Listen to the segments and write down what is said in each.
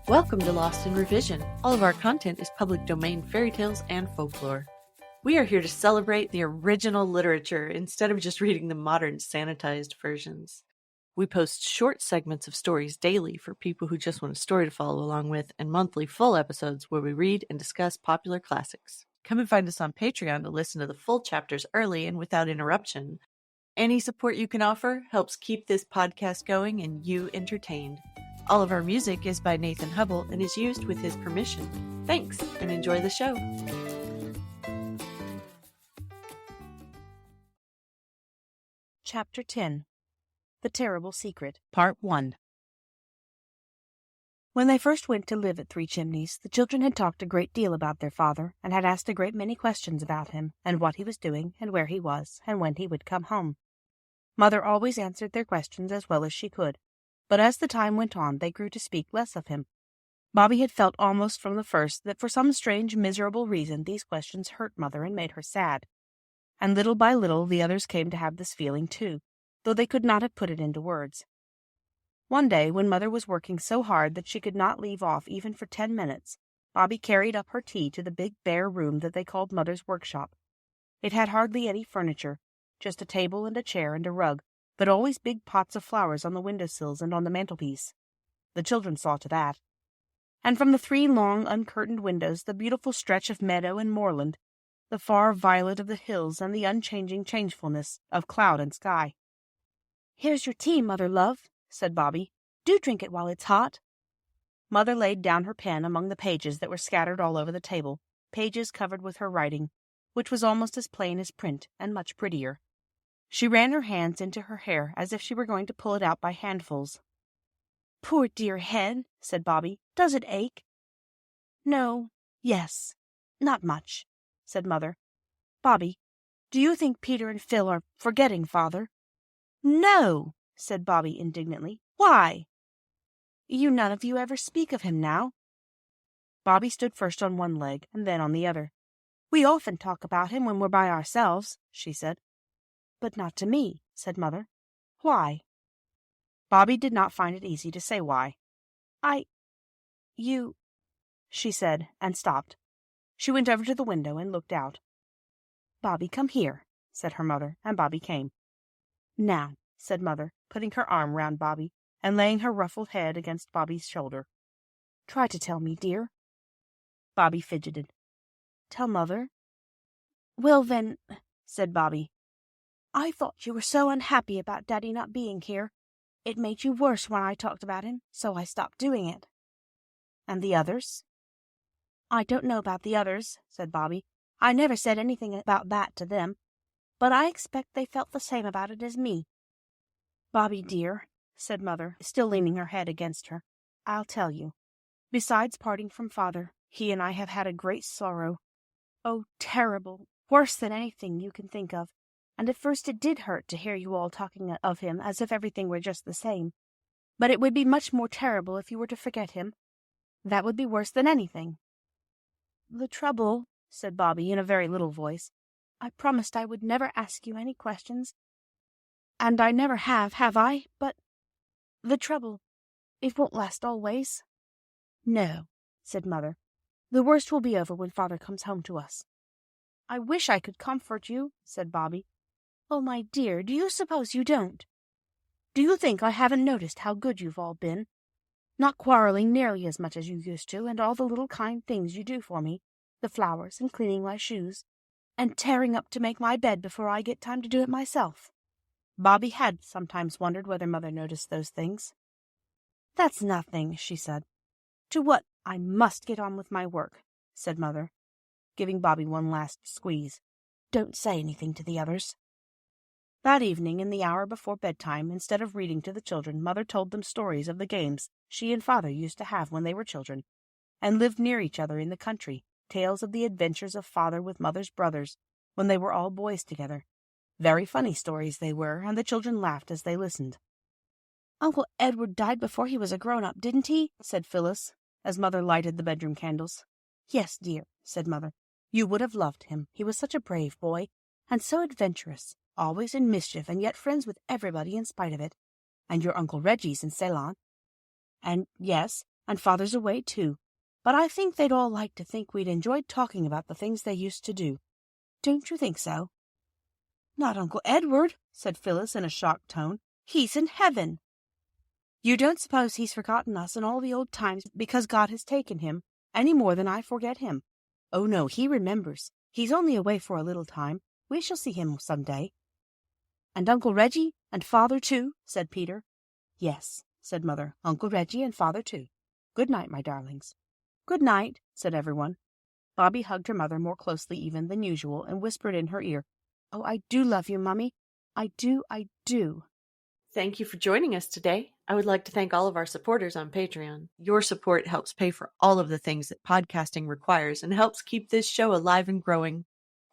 Welcome to Lost in Revision. All of our content is public domain fairy tales and folklore. We are here to celebrate the original literature instead of just reading the modern sanitized versions. We post short segments of stories daily for people who just want a story to follow along with, and monthly full episodes where we read and discuss popular classics. Come and find us on Patreon to listen to the full chapters early and without interruption. Any support you can offer helps keep this podcast going and you entertained. All of our music is by Nathan Hubble and is used with his permission. Thanks, and enjoy the show. Chapter 10 The Terrible Secret, Part 1. When they first went to live at Three Chimneys, the children had talked a great deal about their father, and had asked a great many questions about him, and what he was doing, and where he was, and when he would come home. Mother always answered their questions as well as she could, but as the time went on they grew to speak less of him. Bobby had felt almost from the first that for some strange, miserable reason these questions hurt Mother and made her sad. And little by little the others came to have this feeling too, though they could not have put it into words. One day, when Mother was working so hard that she could not leave off even for 10 minutes, Bobby carried up her tea to the big bare room that they called Mother's workshop. It had hardly any furniture, just a table and a chair and a rug, but always big pots of flowers on the window-sills and on the mantelpiece. The children saw to that. And from the 3 long, uncurtained windows the beautiful stretch of meadow and moorland, the far violet of the hills, and the unchanging changefulness of cloud and sky. "Here's your tea, Mother, love," said Bobby. "Do drink it while it's hot." Mother laid down her pen among the pages that were scattered all over the table, pages covered with her writing, which was almost as plain as print, and much prettier. She ran her hands into her hair as if she were going to pull it out by handfuls. "Poor dear head," said Bobby. "Does it ache?" "No. Yes. Not much," said Mother. "Bobby, do you think Peter and Phil are forgetting Father?" "No," said Bobby indignantly. "Why?" "You none of you ever speak of him now." Bobby stood first on one leg and then on the other. "We often talk about him when we're by ourselves," she said. "But not to me," said Mother. "Why?" Bobby did not find it easy to say why. You, she said, and stopped. She went over to the window and looked out. "Bobby, come here," said her mother, and Bobby came. "Now," said Mother, putting her arm round Bobby and laying her ruffled head against Bobby's shoulder. "Try to tell me, dear." Bobby fidgeted. "Tell Mother?" "Well, then," said Bobby, "I thought you were so unhappy about Daddy not being here. It made you worse when I talked about him, so I stopped doing it." "And the others?" "I don't know about the others," said Bobby. "I never said anything about that to them, but I expect they felt the same about it as me." "Bobby, dear," said Mother, still leaning her head against her, "I'll tell you. Besides parting from Father, he and I have had a great sorrow. Oh, terrible, worse than anything you can think of. And at first it did hurt to hear you all talking of him as if everything were just the same. But it would be much more terrible if you were to forget him. That would be worse than anything." "The trouble," said Bobby in a very little voice, "I promised I would never ask you any questions. And I never have I? But the trouble, it won't last always." "No," said Mother. "The worst will be over when Father comes home to us." "I wish I could comfort you," said Bobby. "Oh, my dear, do you suppose you don't? Do you think I haven't noticed how good you've all been? Not quarreling nearly as much as you used to, and all the little kind things you do for me, the flowers and cleaning my shoes, and tearing up to make my bed before I get time to do it myself." Bobby had sometimes wondered whether Mother noticed those things. "That's nothing," she said. "To what I must get on with my work," said Mother, giving Bobby one last squeeze. "Don't say anything to the others." That evening, in the hour before bedtime, instead of reading to the children, Mother told them stories of the games she and Father used to have when they were children, and lived near each other in the country, tales of the adventures of Father with Mother's brothers, when they were all boys together. Very funny stories they were, and the children laughed as they listened. "Uncle Edward died before he was a grown-up, didn't he?" said Phyllis, as Mother lighted the bedroom candles. "Yes, dear," said Mother. "You would have loved him. He was such a brave boy, and so adventurous, always in mischief, and yet friends with everybody in spite of it. And your Uncle Reggie's in Ceylon. And yes, And Father's away, too. But I think they'd all like to think we'd enjoyed talking about the things they used to do. Don't you think so? Not Uncle Edward, said Phyllis in a shocked tone. He's in heaven. You don't suppose he's forgotten us and all the old times because God has taken him, any more than I forget him? Oh, no, he remembers. He's only away for a little time. We shall see him some day. And Uncle Reggie and Father, too, said Peter. Yes, said Mother, Uncle Reggie and Father, too. Good night, my darlings. Good night, said everyone. Bobby hugged her mother more closely even than usual and whispered in her ear, Oh, I do love you, Mummy. I do, I do. Thank you for joining us today. I would like to thank all of our supporters on Patreon. Your support helps pay for all of the things that podcasting requires and helps keep this show alive and growing.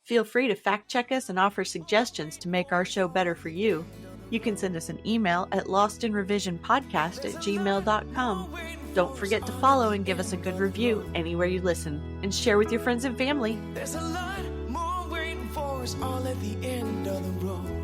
Feel free to fact check us and offer suggestions to make our show better for you. You can send us an email at lostinrevisionpodcast@gmail.com. Don't forget to follow and give us a good review anywhere you listen, and share with your friends and family. There's a lot more waiting for us all at the end of the road.